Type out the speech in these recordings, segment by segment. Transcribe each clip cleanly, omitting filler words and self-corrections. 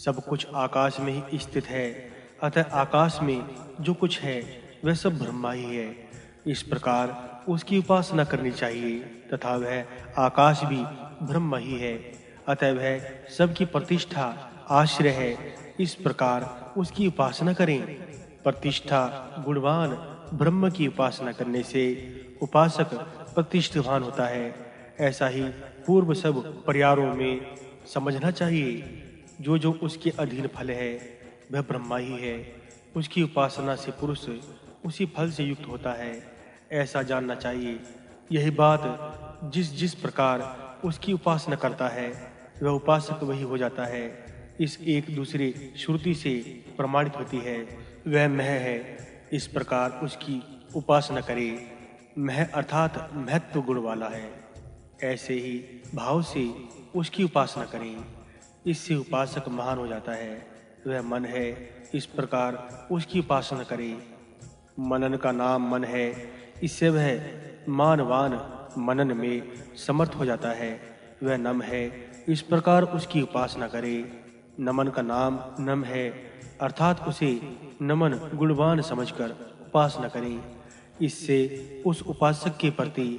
सब कुछ आकाश में ही स्थित है, अतः आकाश में जो कुछ है वह सब ब्रह्मा ही है। इस प्रकार उसकी उपासना करनी चाहिए तथा वह आकाश भी ब्रह्म ही है, अतः वह सबकी प्रतिष्ठा आश्रय है। इस प्रकार उसकी उपासना करें। प्रतिष्ठा गुणवान ब्रह्म की उपासना करने से उपासक प्रतिष्ठावान होता है। ऐसा ही पूर्व सब पर्यायों में समझना चाहिए। जो जो उसके अधीन फल है वह ब्रह्मा ही है। उसकी उपासना से पुरुष उसी फल से युक्त होता है, ऐसा जानना चाहिए। यही बात जिस जिस प्रकार उसकी उपासना करता है वह उपासक वही हो जाता है, इस एक दूसरे श्रुति से प्रमाणित होती है। वह मह है, इस प्रकार उसकी उपासना करे। मह अर्थात महत्व गुण वाला है, ऐसे ही भाव से उसकी उपासना करें। इससे उपासक महान हो जाता है। वह मन है, इस प्रकार उसकी उपासना करें। मनन का नाम मन है, इससे वह मानवान मनन में समर्थ हो जाता है। वह नम है, इस प्रकार उसकी उपासना करे। नमन का नाम नम है, अर्थात उसे नमन गुणवान समझकर उपासना करें। इससे उस उपासक के प्रति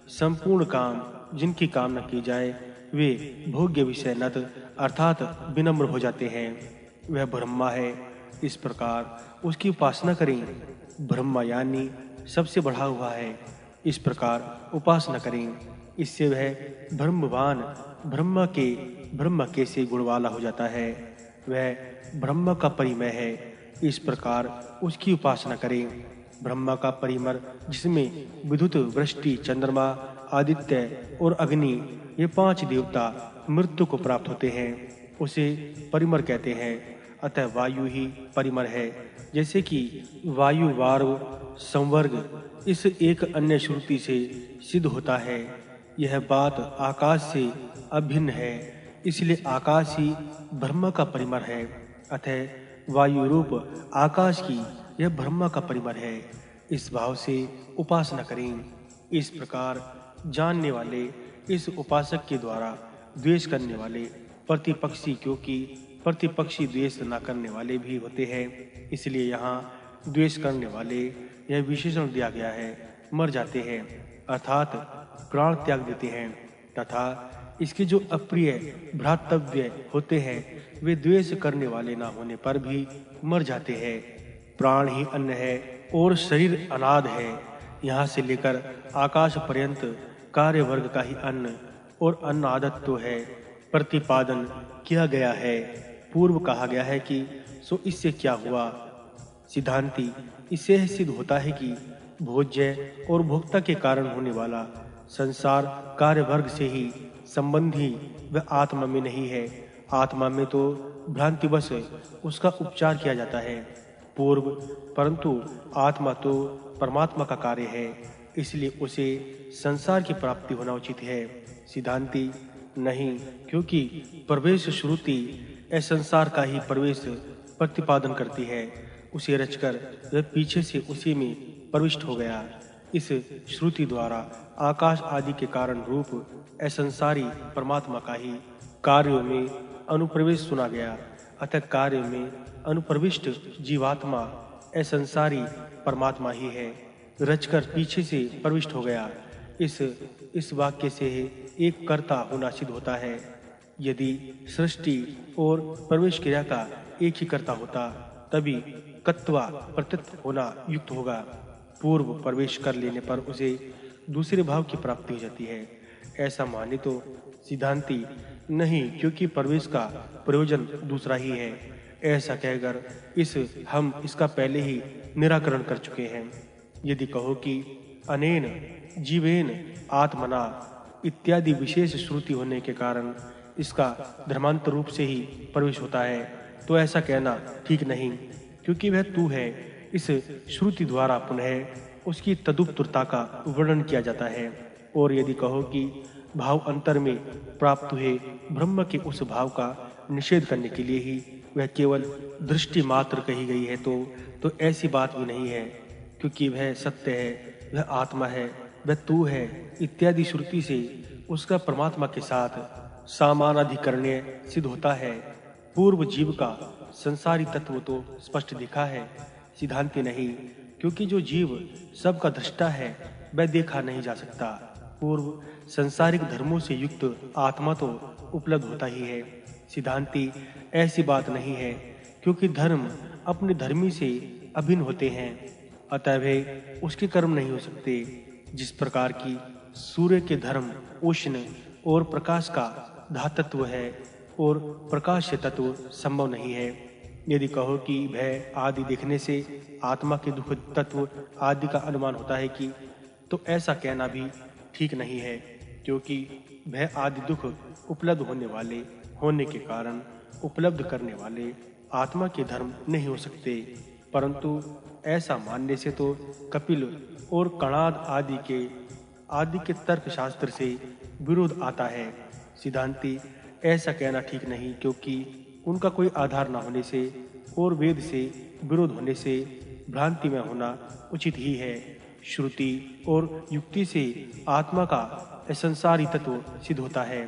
संपूर्ण काम जिनकी कामना की जाए वे भोग्य विषय नत अर्थात विनम्र हो जाते हैं। वह ब्रह्मा है, इस प्रकार उसकी उपासना करें। ब्रह्मा यानी सबसे बढ़ा हुआ है, इस प्रकार उपासना करें। इससे वह ब्रह्मवान ब्रह्म के से गुण वाला हो जाता है। वह ब्रह्म का परिमय है, इस प्रकार उसकी उपासना करें। ब्रह्मा का परिमर जिसमें विद्युत वृष्टि चंद्रमा आदित्य और अग्नि ये 5 देवता मृत्यु को प्राप्त होते हैं, उसे परिमर कहते हैं। अतः वायु ही परिमर है। जैसे कि वायु वार्व संवर्ग इस एक अन्य श्रुति से सिद्ध होता है। यह बात आकाश से अभिन्न है, इसलिए आकाश ही ब्रह्म का परिमर है। अतः वायु रूप आकाश की यह ब्रह्म का परिमर है। इस भाव से उपासना करें। इस प्रकार जानने वाले इस उपासक के द्वारा द्वेष करने वाले प्रतिपक्षी, क्योंकि प्रतिपक्षी द्वेष न करने वाले भी होते हैं, इसलिए यहाँ द्वेष करने वाले यह विशेषण दिया गया है, मर जाते हैं अर्थात प्राण त्याग देते हैं। तथा इसके जो अप्रिय भ्रातव्य होते हैं वे द्वेष करने वाले न होने पर भी मर जाते हैं। प्राण ही अन्न है और शरीर अनाद है। यहाँ से लेकर आकाश पर्यंत कार्य वर्ग का ही अन्न और अन्नादत्व है प्रतिपादन किया गया है। पूर्व कहा गया है कि सो इससे क्या हुआ। सिद्धांति इससे सिद्ध होता है कि भोज्य और भोक्ता के कारण होने वाला संसार कार्य वर्ग से ही संबंधी वह आत्मा में नहीं है। आत्मा में तो भ्रांतिवश उसका उपचार किया जाता है पूर्व, परंतु आत्मा तो परमात्मा का कार्य है, इसलिए उसे संसार की प्राप्ति होना उचित है। सिद्धांति नहीं, क्योंकि प्रवेश श्रुति असंसार का ही प्रवेश प्रतिपादन करती है। उसे रचकर वह पीछे से उसी में प्रविष्ट हो गया। इस श्रुति द्वारा आकाश आदि के कारण रूप असंसारी परमात्मा का ही कार्यों में अनुप्रवेश सुना गया। अतः कार्य में अनुप्रविष्ट जीवात्मा असंसारी परमात्मा ही है, रचकर पीछे से प्रविष्ट हो गया। इस वाक्य से एक कर्ता होना सिद्ध होता है। यदि सृष्टि और प्रवेश क्रिया का एक ही कर्ता होता तभी कत्वा प्रत्यत होना युक्त होगा। पूर्व प्रवेश कर लेने पर उसे दूसरे भाव की प्राप्ति हो जाती है, ऐसा माने तो सिद्धांति नहीं, क्योंकि प्रवेश का प्रयोजन दूसरा ही है। ऐसा कहकर हम इसका पहले ही निराकरण कर चुके हैं। यदि कहो कि अनेन जीवेन आत्मना इत्यादि विशेष श्रुति होने के कारण इसका धर्मांतर रूप से ही प्रवेश होता है, तो ऐसा कहना ठीक नहीं, क्योंकि वह तू है। इस श्रुति द्वारा पुनः उसकी तदुत्तरता का वर्णन किया जाता है। और यदि कहो कि भाव अंतर में प्राप्त हुए ब्रह्म के उस भाव का निषेध करने के लिए ही वह केवल दृष्टि मात्र कही गई है, तो ऐसी बात भी नहीं है, क्योंकि वह सत्य है, वह आत्मा है, वह तू है इत्यादि श्रुति से उसका परमात्मा के साथ समानाधिकरण्य सिद्ध होता है। पूर्व जीव का संसारी तत्व तो स्पष्ट दिखा है, सिद्धांति नहीं, क्योंकि जो जीव सबका दृष्टा है वह देखा नहीं जा सकता। पूर्व संसारिक धर्मों से युक्त आत्मा तो उपलब्ध होता ही है, सिद्धांति ऐसी बात नहीं है, क्योंकि धर्म अपने धर्मी से अभिन्न होते हैं, अतः वे उसके कर्म नहीं हो सकते। जिस प्रकार की सूर्य के धर्म उष्ण और प्रकाश का धातत्व है और प्रकाश तत्व संभव नहीं है। यदि कहो कि भय आदि देखने से आत्मा के दुख तत्व आदि का अनुमान होता है कि, तो ऐसा कहना भी ठीक नहीं है, क्योंकि भय आदि दुख उपलब्ध होने के कारण उपलब्ध करने वाले आत्मा के धर्म नहीं हो सकते। परंतु ऐसा मानने से तो कपिल और कणाद आदि के तर्क शास्त्र से विरोध आता है, सिद्धांति ऐसा कहना ठीक नहीं, क्योंकि उनका कोई आधार न होने से और वेद से विरोध होने से भ्रांति में होना उचित ही है। श्रुति और युक्ति से आत्मा का असंसारी तत्व सिद्ध होता है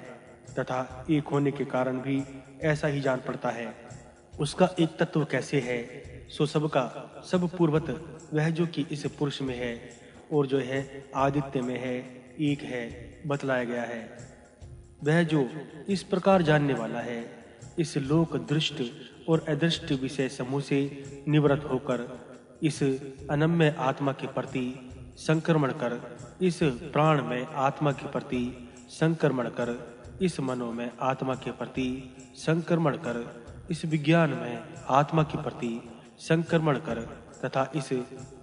तथा एक होने के कारण भी ऐसा ही जान पड़ता है। उसका एक तत्व कैसे है, सो सबका सब पूर्वत वह जो कि इस पुरुष में है और जो है आदित्य में है, एक है, बतलाया गया है। वह जो इस प्रकार जानने वाला है, इस लोक दृष्ट और अदृष्ट विषय समूह से निवृत्त होकर इस अनम्य आत्मा के प्रति संक्रमण कर, इस प्राण में आत्मा के प्रति संक्रमण कर, इस मनो में आत्मा के प्रति संक्रमण कर, इस विज्ञान में आत्मा के प्रति संक्रमण कर तथा इस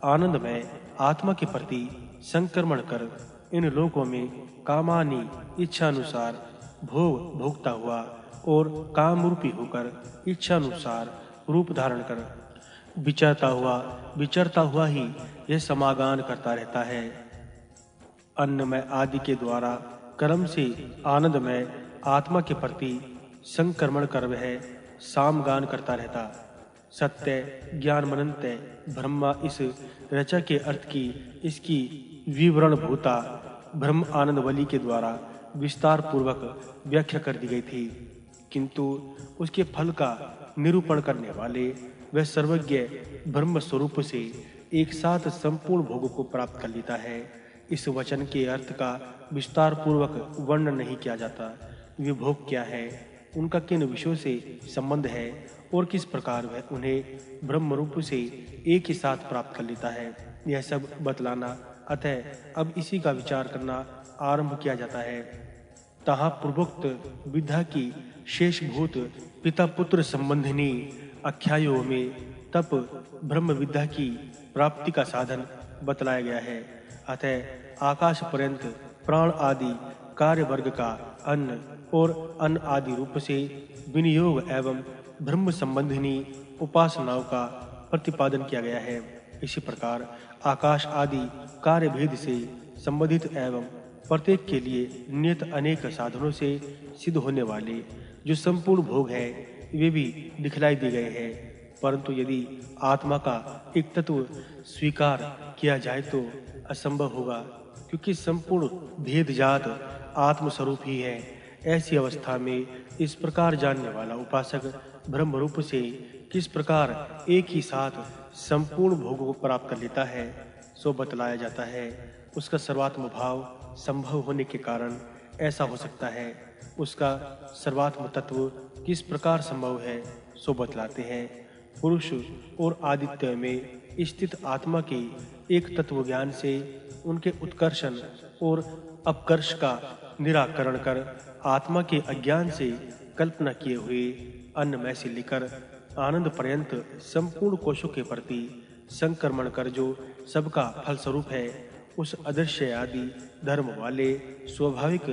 आनंद में आत्मा के प्रति संक्रमण कर, इन लोकों में कामानी इच्छानुसार भोग भोगता हुआ और काम रूपी होकर इच्छानुसार रूप धारण कर विचरता हुआ ही यह समागान करता रहता है। अन्नमय आदि के द्वारा कर्म से आनंद में आत्मा के प्रति संक्रमण कर वह सामगान करता रहता। सत्य ज्ञान मनंत ब्रह्मा इस रचा के अर्थ की इसकी विवरण भूता ब्रह्म आनंद वली के द्वारा विस्तार पूर्वक व्याख्या कर दी गई थी, किंतु उसके फल का निरूपण करने वाले वह सर्वज्ञ ब्रह्म स्वरूप से एक साथ संपूर्ण भोग को प्राप्त कर लेता है। इस वचन के अर्थ का विस्तार पूर्वक वर्णन नहीं किया जाता। वे भोग क्या है, उनका किन विषयों से संबंध है और किस प्रकार वह उन्हें ब्रह्म रूप से एक ही साथ प्राप्त कर लेता है, यह सब बतलाना। अतः अब इसी का विचार करना आरंभ किया जाता है। तहाँ पूर्वोक्त विद्या की शेषभूत पिता पुत्र संबंधिनी आख्यायों में तप ब्रह्म विद्या की प्राप्ति का साधन बतलाया गया है। अतः आकाश पर्यंत प्राण आदि कार्य वर्ग का अन्न और अन्न आदि रूप से विनियोग एवं ब्रह्म संबंधिनी उपासनाओं का प्रतिपादन किया गया है। इसी प्रकार आकाश आदि कार्य भेद से संबंधित एवं प्रत्येक के लिए नियत अनेक साधनों से सिद्ध होने वाले जो संपूर्ण भोग है, वे भी दिखलाई दिए गए हैं। परंतु यदि आत्मा का एक तत्व स्वीकार किया जाए तो असंभव होगा, क्योंकि संपूर्ण भेद जात आत्म स्वरूप ही है। ऐसी अवस्था में इस प्रकार जानने वाला उपासक ब्रह्म रूप से किस प्रकार एक ही साथ संपूर्ण भोग को प्राप्त कर लेता है, सो बतलाया जाता है। उसका सर्वात्म भाव संभव होने के कारण ऐसा हो सकता है। उसका सर्वात्म तत्व किस प्रकार संभव है, सो बतलाते हैं। पुरुष और आदित्य में स्थित आत्मा के एक तत्व ज्ञान से उनके उत्कर्षण और अपकर्ष का निराकरण कर आत्मा के अज्ञान से कल्पना किए हुए अन्न में से लेकर आनंद पर्यंत संपूर्ण कोशों के प्रति संक्रमण कर जो सबका फल स्वरूप है, उस अदृश्य आदि धर्म वाले स्वाभाविक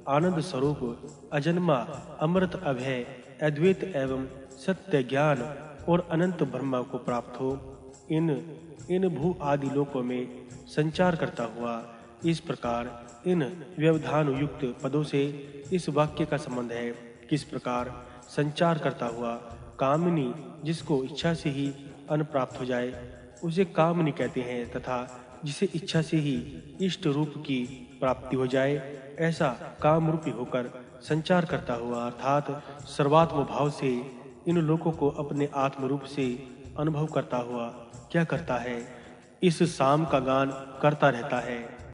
आनंद स्वरूप अजन्मा अमृत अभय अद्वैत एवं सत्य ज्ञान और अनंत ब्रह्म को प्राप्त हो। इन भू आदि लोकों में संचार करता हुआ इस प्रकार इन व्यवधान युक्त पदों से इस वाक्य का संबंध है। किस प्रकार संचार करता हुआ कामिनी जिसको इच्छा से ही अन्न प्राप्त हो जाए उसे कामिनी कहते हैं, तथा जिसे इच्छा से ही इष्ट रूप की प्राप्ति हो जाए ऐसा काम रूपी होकर संचार करता हुआ अर्थात सर्वात्म भाव से इन लोकों को अपने आत्म रूप से अनुभव करता हुआ क्या करता है? इस शाम का गान करता रहता है।